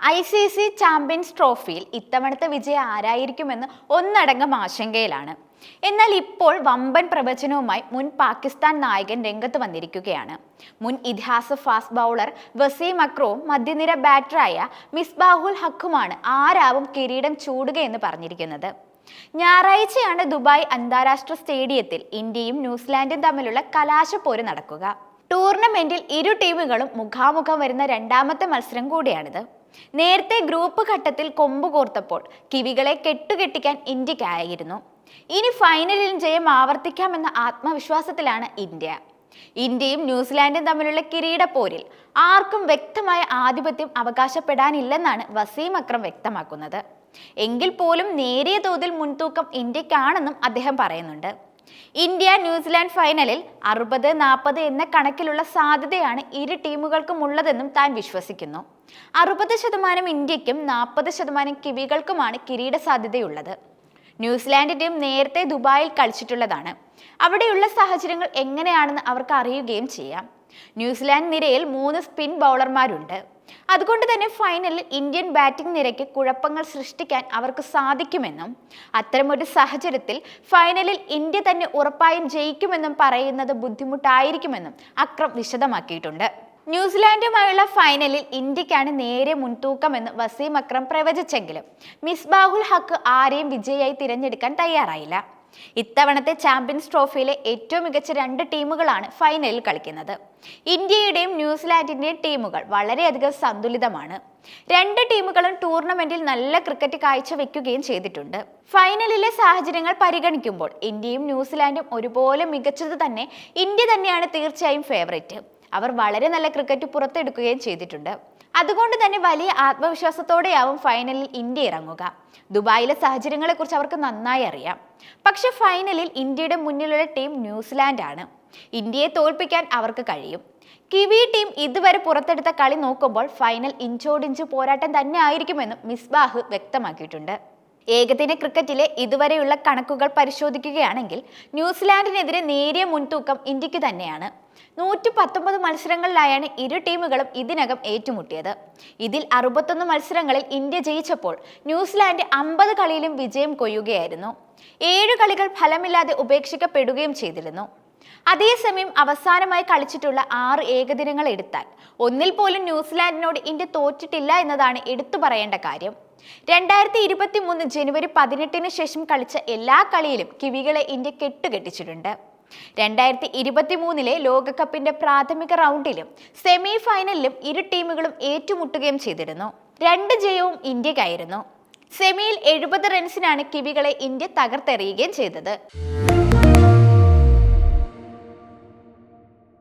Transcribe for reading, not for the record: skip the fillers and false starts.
ICC champions ട്രോഫിയിൽ ഇത്തവണത്തെ വിജയം ആരായിരിക്കുമെന്ന് ഒന്നടങ്കം ആശങ്കയിലാണ്. എന്നാൽ ഇപ്പോൾ വമ്പൻ പ്രവചനവുമായി മുൻ പാകിസ്ഥാൻ നായകൻ രംഗത്ത് വന്നിരിക്കുകയാണ്. മുൻ ഇതിഹാസ ഫാസ്റ്റ് ബൗളർ വസീം അക്രവും മധ്യനിര ബാറ്ററായ മിസ്ബാഹുൽ ഹക്കുമാണ് ആരാവും കിരീടം ചൂടുകയെന്ന് പറഞ്ഞിരിക്കുന്നത്. ഞായറാഴ്ചയാണ് ദുബായ് അന്താരാഷ്ട്ര സ്റ്റേഡിയത്തിൽ ഇന്ത്യയും ന്യൂസിലാൻഡും തമ്മിലുള്ള കലാശപ്പോര് നടക്കുക. ടൂർണമെന്റിൽ ഇരു ടീമുകളും മുഖാമുഖം വരുന്ന രണ്ടാമത്തെ മത്സരം കൂടിയാണിത്. നേരത്തെ ഗ്രൂപ്പ് ഘട്ടത്തിൽ കൊമ്പുകോർത്തപ്പോൾ കിവികളെ കെട്ടുകെട്ടിക്കാൻ ഇന്ത്യക്കായിരുന്നു. ഇനി ഫൈനലിൽ ജയം ആവർത്തിക്കാമെന്ന ആത്മവിശ്വാസത്തിലാണ് ഇന്ത്യ. ഇന്ത്യയും ന്യൂസിലാൻഡും തമ്മിലുള്ള കിരീടപ്പോരിൽ ആർക്കും വ്യക്തമായ ആധിപത്യം അവകാശപ്പെടാനില്ലെന്നാണ് വസീം അക്രം വ്യക്തമാക്കുന്നത്. എങ്കിൽ പോലും നേരിയ തോതിൽ മുൻതൂക്കം ഇന്ത്യക്കാണെന്നും അദ്ദേഹം പറയുന്നുണ്ട്. ഇന്ത്യ ന്യൂസിലാൻഡ് ഫൈനലിൽ 60-40 എന്ന കണക്കിലുള്ള സാധ്യതയാണ് ഇരു ടീമുകൾക്കും ഉള്ളതെന്നും താൻ വിശ്വസിക്കുന്നു. 60% ഇന്ത്യക്കും 40% കിവികൾക്കുമാണ് കിരീട സാധ്യതയുള്ളത്. ന്യൂസിലാൻഡ് ടീം നേരത്തെ ദുബായിൽ കളിച്ചിട്ടുള്ളതാണ്. അവിടെയുള്ള സാഹചര്യങ്ങൾ എങ്ങനെയാണെന്ന് അവർക്ക് അറിയുകയും ചെയ്യാം. ന്യൂസിലാൻഡ് നിരയിൽ 3 സ്പിൻ ബൗളർമാരുണ്ട്. അതുകൊണ്ട് തന്നെ ഫൈനലിൽ ഇന്ത്യൻ ബാറ്റിംഗ് നിരയ്ക്ക് കുഴപ്പങ്ങൾ സൃഷ്ടിക്കാൻ അവർക്ക് സാധിക്കുമെന്നും അത്തരമൊരു സാഹചര്യത്തിൽ ഫൈനലിൽ ഇന്ത്യ തന്നെ ഉറപ്പായും ജയിക്കുമെന്നും പറയുന്നത് ബുദ്ധിമുട്ടായിരിക്കുമെന്നും അക്രം വിശദമാക്കിയിട്ടുണ്ട്. ന്യൂസിലാൻഡുമായുള്ള ഫൈനലിൽ ഇന്ത്യക്കാണ് നേരെ മുൻതൂക്കമെന്ന് വസീം അക്രം പ്രവചിച്ചെങ്കിലും മിസ്ബാഹുൽ ഹക്ക് ആരെയും വിജയിയായി തിരഞ്ഞെടുക്കാൻ തയ്യാറായില്ല. ഇത്തവണത്തെ ചാമ്പ്യൻസ് ട്രോഫിയിലെ ഏറ്റവും മികച്ച 2 ടീമുകളാണ് ഫൈനലിൽ കളിക്കുന്നത്. ഇന്ത്യയുടെയും ന്യൂസിലാൻഡിന്റെയും ടീമുകൾ വളരെയധികം സന്തുലിതമാണ്. 2 ടീമുകളും ടൂർണമെന്റിൽ നല്ല ക്രിക്കറ്റ് കാഴ്ചവെക്കുകയും ചെയ്തിട്ടുണ്ട്. ഫൈനലിലെ സാഹചര്യങ്ങൾ പരിഗണിക്കുമ്പോൾ ഇന്ത്യയും ന്യൂസിലാൻഡും ഒരുപോലെ മികച്ചത് തന്നെ ഇന്ത്യ തന്നെയാണ് തീർച്ചയായും ഫേവറേറ്റ്. അവർ വളരെ നല്ല ക്രിക്കറ്റ് പുറത്തെടുക്കുകയും ചെയ്തിട്ടുണ്ട്. അതുകൊണ്ട് തന്നെ വലിയ ആത്മവിശ്വാസത്തോടെയാവും ഫൈനലിൽ ഇന്ത്യ ഇറങ്ങുക. ദുബായിലെ സാഹചര്യങ്ങളെക്കുറിച്ച് അവർക്ക് നന്നായി അറിയാം. പക്ഷെ ഫൈനലിൽ ഇന്ത്യയുടെ മുന്നിലുള്ള ടീം ന്യൂസിലാൻഡ് ആണ്. ഇന്ത്യയെ തോൽപ്പിക്കാൻ അവർക്ക് കഴിയും. കിവി ടീം ഇതുവരെ പുറത്തെടുത്ത കളി നോക്കുമ്പോൾ ഫൈനൽ ഇഞ്ചോടിഞ്ച് പോരാട്ടം തന്നെ ആയിരിക്കുമെന്നും മിസ്ബാഹ് വ്യക്തമാക്കിയിട്ടുണ്ട്. ഏകദിന ക്രിക്കറ്റിലെ ഇതുവരെയുള്ള കണക്കുകൾ പരിശോധിക്കുകയാണെങ്കിൽ ന്യൂസിലാൻഡിനെതിരെ നേരിയ മുൻതൂക്കം ഇന്ത്യക്ക് തന്നെയാണ്. 119 മത്സരങ്ങളിലായാണ് ഇരു ടീമുകളും ഇതിനകം ഏറ്റുമുട്ടിയത്. ഇതിൽ 61 മത്സരങ്ങളിൽ ഇന്ത്യ ജയിച്ചപ്പോൾ ന്യൂസിലാൻഡ് 50 കളിയിലും വിജയം കൊയ്യുകയായിരുന്നു. 7 കളികൾ ഫലമില്ലാതെ ഉപേക്ഷിക്കപ്പെടുകയും ചെയ്തിരുന്നു. അതേസമയം അവസാനമായി കളിച്ചിട്ടുള്ള 6 ഏകദിനങ്ങൾ എടുത്താൽ ഒന്നിൽ പോലും ന്യൂസിലാൻഡിനോട് ഇന്ത്യ തോറ്റിട്ടില്ല എന്നതാണ് എടുത്തു പറയേണ്ട കാര്യം. 2023 ജനുവരി 18 ശേഷം കളിച്ച എല്ലാ കളിയിലും കിവികളെ ഇന്ത്യ കെട്ടുകെട്ടിച്ചിട്ടുണ്ട്. 2023 ലോകകപ്പിന്റെ പ്രാഥമിക റൗണ്ടിലും സെമി ഫൈനലിലും ഇരു ടീമുകളും ഏറ്റുമുട്ടുകയും ചെയ്തിരുന്നു. 2 ജയവും ഇന്ത്യക്കായിരുന്നു. സെമിയിൽ 70 റൺസിനാണ് കിവികളെ ഇന്ത്യ തകർത്തെറിയുകയും ചെയ്തത്.